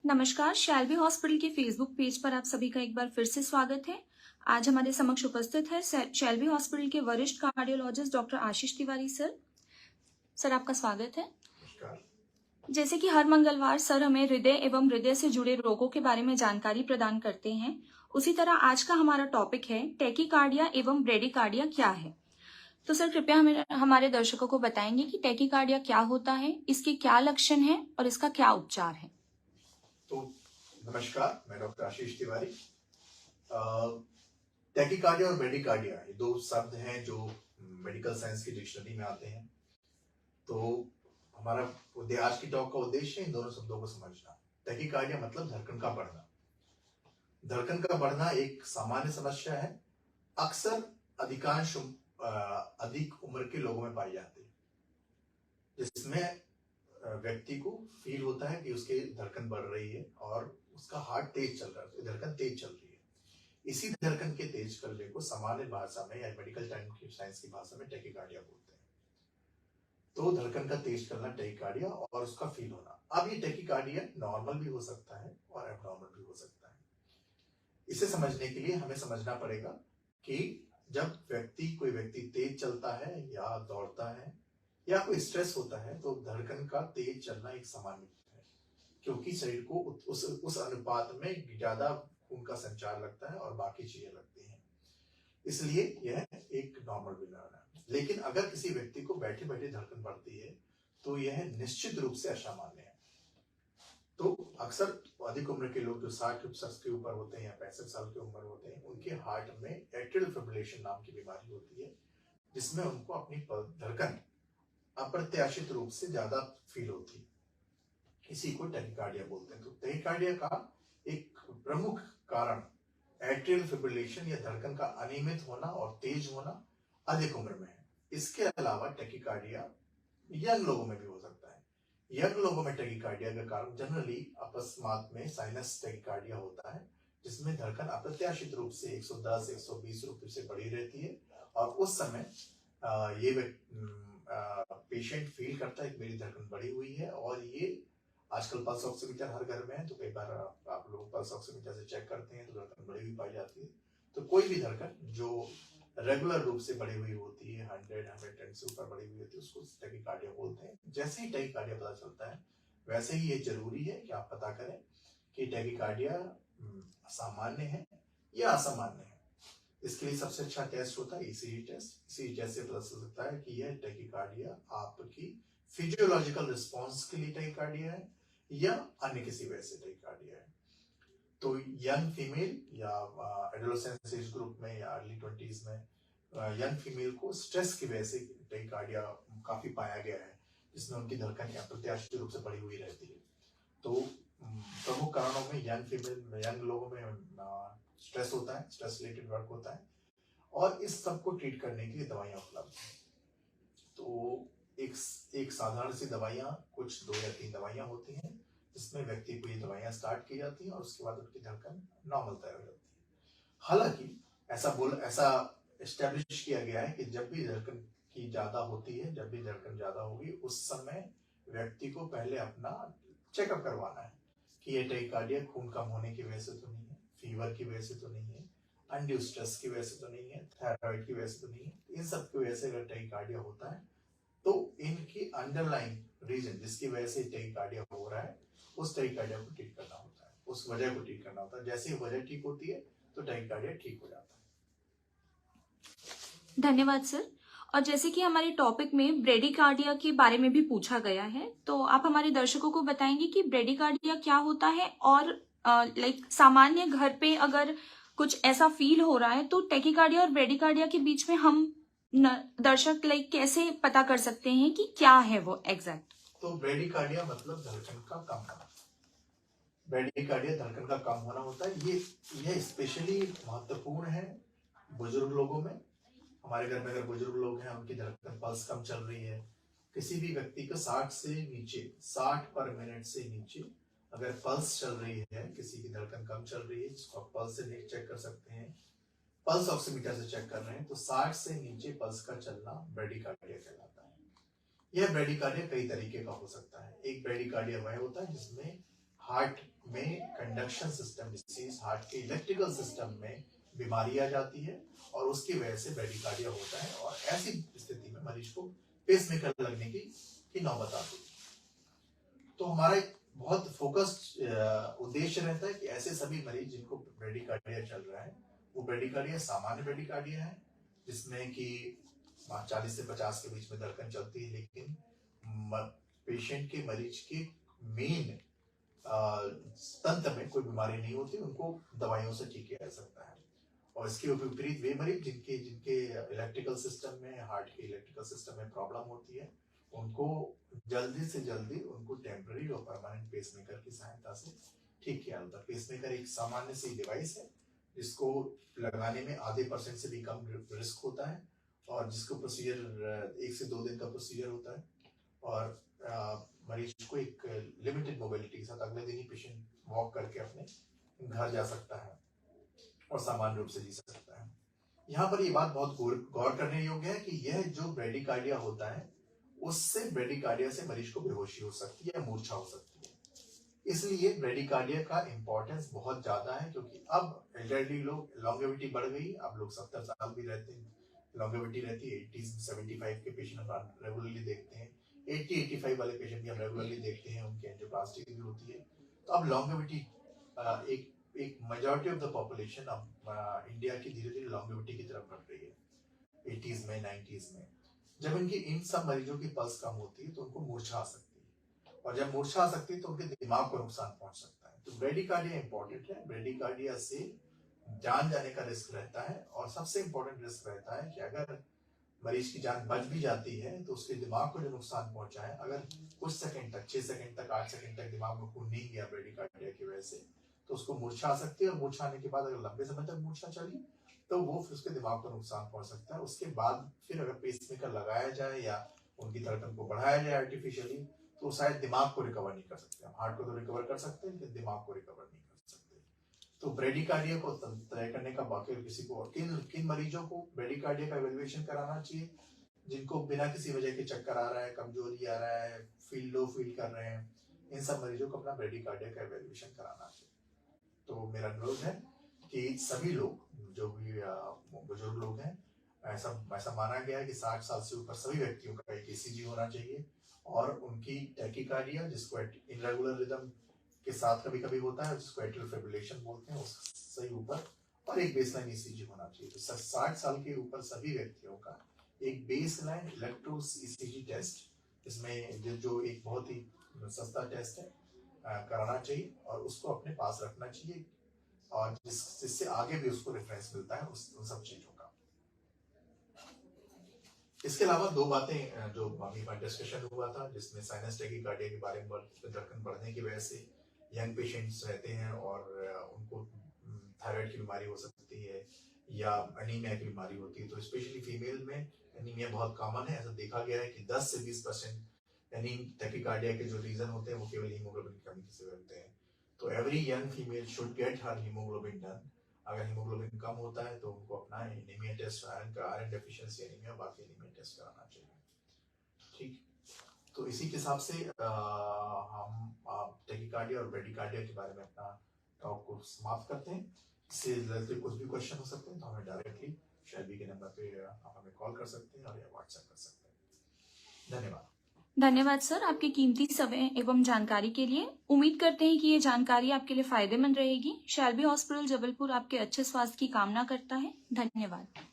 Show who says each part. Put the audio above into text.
Speaker 1: नमस्कार, शैल्बी हॉस्पिटल के Facebook page पर आप सभी का एक बार फिर से स्वागत है। आज हमारे समक्ष उपस्थित है शैल्बी हॉस्पिटल के वरिष्ठ कार्डियोलॉजिस्ट डॉक्टर आशीष तिवारी सर। सर, आपका स्वागत है। जैसे कि हर मंगलवार सर हमें हृदय एवं हृदय से जुड़े रोगों के बारे में जानकारी प्रदान करते हैं, उसी तरह आज का हमारा टॉपिक है टैकीकार्डिया एवं ब्रेडिकार्डिया क्या है। तो सर, कृपया हमें हमारे दर्शकों को बताएंगे कि टैकीकार्डिया क्या होता है, इसके क्या लक्षण हैं और इसका क्या उपचार है।
Speaker 2: तो नमस्कार, मैं डॉक्टर आशीष तिवारी। टैकीकार्डिया और ब्रेडिकार्डिया ये दो शब्द हैं जो मेडिकल साइंस की डिक्शनरी में आते हैं। तो हमारा आज की टॉक का उद्देश्य है इन दोनों शब्दों को समझना। टैकीकार्डिया मतलब धड़कन का बढ़ना। धड़कन का बढ़ना एक सामान्य समस्या है, अक्सर अधिकांश अधिक उम्र के लोगों में पाई जाती है, जिसमें व्यक्ति को फील होता है कि उसके धड़कन बढ़ रही है और उसका हार्ट तेज चल रहा है, धड़कन तेज चल रही है। इसी धड़कन के तेज करने को सामान्य भाषा में या मेडिकल टाइम की साइंस की भाषा में टैकीकार्डिया बोलते हैं। तो धड़कन का तेज करना टैकीकार्डिया और उसका फील होना। अब ये टैकीकार्डिया नॉर्मल भी हो सकता है और एबनॉर्मल भी हो सकता है। इसे समझने के लिए हमें समझना पड़ेगा कि जब कोई व्यक्ति तेज चलता है या दौड़ता है या कोई स्ट्रेस होता है तो धड़कन का तेज चलना एक सामान्य है, क्योंकि शरीर को उस अनुपात में ज्यादा खून का संचार लगता है और बाकी चीजें लगती हैं, इसलिए यह एक नॉर्मल बिनाना है। लेकिन अगर किसी व्यक्ति को बैठे बैठे धड़कन बढ़ती है तो यह निश्चित रूप से असामान्य है। तो अक्सर अधिक उम्र के लोग जो 60 वर्ष के ऊपर होते हैं या 65 साल की उम्र होते हैं, उनके हार्ट में एट्रियल फिब्रिलेशन नाम की बीमारी होती है, जिसमें उनको अपनी धड़कन अप्रत्याशित रूप से ज्यादा फील होती है। इसी को टैकीकार्डिया बोलते हैं। तो टैकीकार्डिया का एक प्रमुख कारण एट्रियल फिब्रिलेशन या धड़कन का अनियमित होना और तेज होना अधिक उम्र में है। इसके अलावा टैकीकार्डिया यंग लोगों में भी हो सकता है। यंग लोगों में टैकीकार्डिया का कारण जनरली अकस्मात में साइनस टैकीकार्डिया होता है, जिसमें धड़कन अप्रत्याशित रूप से 110 120 रुपये से बढ़ी रहती है और उस समय ये पेशेंट फील करता है कि मेरी धड़कन बढ़ी हुई है। और ये आजकल पल्स ऑक्सीमीटर हर घर में है, तो कई बार आप लोग पल्स ऑक्सीमीटर से चेक करते हैं तो धड़कन बढ़ी हुई पाई जाती है। तो कोई भी धड़कन जो रेगुलर रूप से बढ़ी हुई होती है, 100-110 से ऊपर बढ़ी हुई होती है, उसको टैकीकार्डिया बोलते हैं। जैसे ही टैकीकार्डिया पता चलता है, वैसे ही ये जरूरी है कि आप पता करें कि टैकीकार्डिया सामान्य है या असामान्य है। इसके लिए सबसे अच्छा टेस्ट होता है ईसीजी टेस्ट। ईसीजी टेस्ट से पता चल सकता है कि यह टैकीकार्डिया आपकी फिजियोलॉजिकल रिस्पॉन्स के लिए टैकीकार्डिया है या अन्य किसी वजह से टैकीकार्डिया है। तो यंग फीमेल या एडोलेसेंस एज ग्रुप में या अर्ली 20s में यंग फीमेल को स्ट्रेस की वजह से टैकीकार्डिया काफी पाया गया है, जिसमें उनकी धड़कन अप्रत्याशित रूप से बढ़ी हुई रहती है। तो प्रमुख कारणों में यंग लोगों में स्ट्रेस होता है, स्ट्रेस रिलेटेड वर्क होता है, और इस सब को ट्रीट करने के लिए दवाइयां उपलब्ध हैं। तो एक साधारण सी दवाइयां, कुछ 2 या 3 दवाइयां होती हैं, जिसमें व्यक्ति को ये दवाइयां स्टार्ट की जाती हैं और उसके बाद उनकी धड़कन नॉर्मल तय हो जाती है। हालांकि ऐसा एस्टेब्लिश किया गया है कि जब भी धड़कन की ज्यादा होती है, जब भी धड़कन ज्यादा होगी, उस समय व्यक्ति को पहले अपना चेकअप करवाना है कि ये टैकीकार्डिया खून कम होने की वजह से तो नहीं है, फीवर की वजह से तो नहीं है, अनड्यू स्ट्रेस की वजह से तो नहीं है, थायराइड की वजह से तो नहीं है। इन सब की वजह से अगर टैकीकार्डिया होता है तो इनकी अंडरलाइन रीजन जिसकी वजह से टैकीकार्डिया हो रहा है, उस टैकीकार्डिया को ट्रीट करना होता है, उस वजह को ट्रीट करना होता है। जैसे ही वजह ठीक होती है तो टैकीकार्डिया ठीक हो जाता है।
Speaker 1: धन्यवाद सर। और जैसे कि हमारे टॉपिक में ब्रेडिकार्डिया के बारे में भी पूछा गया है, तो आप हमारे दर्शकों को बताएंगे कि ब्रेडिकार्डिया क्या होता है और सामान्य घर पे अगर कुछ ऐसा फील हो रहा है तो टैकीकार्डिया और ब्रेडिकार्डिया के बीच में हम दर्शक कैसे पता कर सकते हैं कि क्या है वो एग्जैक्ट।
Speaker 2: तो ब्रेडिकार्डिया मतलब धड़कन का कम होना। ब्रेडिकार्डिया धड़कन का कम होना होता है। ये स्पेशली महत्वपूर्ण है बुजुर्ग लोगों में। हमारे घर में अगर बुजुर्ग लोग हैं, उनकी धड़कन पल्स कम चल रही है, किसी भी व्यक्ति का 60 से नीचे 60 पर मिनट से नीचे अगर पल्स चल रही है, किसी की धड़कन कम चल रही है, जिसको आप पल्स से चेक कर सकते हैं, पल्स ऑक्सीमीटर से चेक कर रहे हैं, तो 60 से नीचे पल्स का चलना ब्रेडिकार्डिया कहलाता है। यह ब्रेडिकार्डिया कई तरीके का हो सकता है। एक ब्रेडिकार्डिया वह होता है जिसमें हार्ट में कंडक्शन सिस्टम डिसीज, हार्ट के इलेक्ट्रिकल सिस्टम में बीमारी आ जाती है और उसकी वजह से ब्रेडिकार्डिया होता है और ऐसी स्थिति में मरीज को पेसमेकर लगने की नौबत आती है। तो हमारा एक बहुत फोकस्ड उद्देश्य रहता है कि ऐसे सभी मरीज जिनको ब्रेडिकार्डिया चल रहा है, वो ब्रेडिकार्डिया सामान्य ब्रेडिकार्डिया है जिसमें कि 40 से 50 के बीच में धड़कन चलती है, लेकिन पेशेंट के मरीज के मेन तंत्र में कोई बीमारी नहीं होती, उनको दवाइयों से ठीक किया जा सकता है। और इसके विपरीत वे मरीज जिनके इलेक्ट्रिकल सिस्टम में, हार्ट के इलेक्ट्रिकल सिस्टम में प्रॉब्लम होती है, उनको जल्दी से जल्दी उनको टेम्पररी और परमानेंट पेसमेकर की सहायता से ठीक किया जाता है। पेसमेकर एक सामान्य सी डिवाइस है जिसको लगाने में आधे % से भी कम रिस्क होता है और जिसको प्रोसीजर 1 से 2 दिन का प्रोसीजर होता है और मरीज को एक लिमिटेड मोबिलिटी के साथ अगले दिन ही पेशेंट वॉक करके अपने घर जा सकता है और सामान्य रूप से जी सकता है। यहाँ पर ये बात बहुत गौर करने योग्य है कि यह जो ब्रेडिकार्डिया होता है उससे ब्रेडिकार्डिया से मरीज को बेहोशी हो सकती है या मूर्छा हो सकती है। इसलिए ब्रेडिकार्डिया का इंपॉर्टेंस बहुत ज्यादा है क्योंकि अब एल्डरली लोग, लॉन्गेविटी बढ़ गई, अब लोग 70 साल भी रहते हैं, लॉन्गेविटी रहती है। 80 से 75 के पेशेंट हम रेगुलरली देखते हैं, 80-85 वाले पेशेंट भी हम रेगुलरली देखते हैं, उनकी एंजियोप्लास्टी भी होती है। तो अब लॉन्गेविटी एक मेजॉरिटी ऑफ द पॉपुलेशन अब इंडिया की धीरे धीरे लॉन्गेविटी की तरफ बढ़ रही है 80s में, 90s में। जब इनकी इन सब मरीजों की पल्स कम होती है तो उनको मूर्छा आ सकती है और जब मूर्छा आ सकती है तो उनके दिमाग को नुकसान पहुंच सकता है। तो ब्रेडिकार्डिया इंपॉर्टेंट है। ब्रेडिकार्डिया से जान जाने का रिस्क रहता है और सबसे इंपॉर्टेंट रिस्क रहता है कि अगर मरीज की जान बच भी जाती है तो उसके दिमाग को जो नुकसान पहुंचा है, अगर कुछ सेकंड तक, 6 सेकंड तक, 8 सेकंड तक दिमाग में खून नहीं गया ब्रेडिकार्डिया की वजह से, तो उसको मूर्छा आ सकती है और मूर्छा आने के बाद अगर लंबे समय तक मूर्छा चली तो वो फिर उसके दिमाग को नुकसान पहुंच सकता है। उसके बाद फिर अगर पेसमेकर लगाया जाए या उनकी धड़कन को बढ़ाया जाए आर्टिफिशियली तो शायद दिमाग को रिकवर नहीं कर सकते। हम हार्ट को तो रिकवर कर सकते हैं लेकिन दिमाग को रिकवर नहीं कर सकते। तो ब्रेडिकार्डिया को तय करने का बाकी किसी को, किन मरीजों को ब्रेडिकार्डिया का इवैल्यूएशन कराना चाहिए, जिनको बिना किसी वजह के चक्कर आ रहा है, कमजोरी आ रहा है, लो फील कर रहे हैं, इन सब मरीजों को अपना ब्रेडिकार्डिया का इवैल्यूएशन कराना चाहिए। तो मेरा अनुरोध है कि सभी लोग, जो भी बुजुर्ग लोग हैं, ऐसा माना गया है कि 60 साल से ऊपर सभी व्यक्तियों का एक ECG होना चाहिए और उनकी टैकीकार्डिया, जिसको इरेगुलर रिदम के साथ कभी कभी होता है, जिसको एट्रियल फिब्रिलेशन बोलते हैं, उससे सही ऊपर, और एक बेसलाइन ECG होना चाहिए। तो 60 साल के ऊपर सभी व्यक्तियों का एक बेसलाइन इलेक्ट्रो ECG टेस्ट, इसमें जो एक बहुत ही सस्ता टेस्ट है, कराना चाहिए और उसको अपने पास रखना चाहिए और जिससे आगे भी उसको रेफरेंस मिलता है उन सब चीजों का। इसके अलावा 2 बातें जो अभी डिस्कशन हुआ था, जिसमें साइनस टैकीकार्डिया के बारे में, धड़कन बढ़ने की वजह से यंग पेशेंट्स रहते हैं और उनको थायराइड की बीमारी हो सकती है या एनीमिया की बीमारी होती है। तो स्पेशली फीमेल में एनीमिया बहुत कॉमन है। ऐसा देखा गया है कि 10 से 20% टैकीकार्डिया के जो रीजन होते हैं वो केवल हीमोग्लोबिन की कमी से होते हैं। तो every young female should get her haemoglobin done. अगर हीमोग्लोबिन कम होता है तो उनको अपना anaemia test, iron deficiency anaemia, बाकी एनीमिया टेस्ट कराना चाहिए। ठीक, तो इसी के हिसाब से हम टैकीकार्डिया और ब्रेडिकार्डिया के बारे में अपना टॉक को समाप्त करते हैं। इससे रिलेटेड कुछ भी क्वेश्चन हो सकते हैं तो हमें डायरेक्टली शैल्बी के नंबर पे आप हमें कॉल कर सकते हैं और या व्हाट्सएप कर सकते हैं। धन्यवाद।
Speaker 1: धन्यवाद सर, आपकी कीमती समय एवं जानकारी के लिए। उम्मीद करते हैं कि ये जानकारी आपके लिए फायदेमंद रहेगी। शैल्बी हॉस्पिटल जबलपुर आपके अच्छे स्वास्थ्य की कामना करता है। धन्यवाद।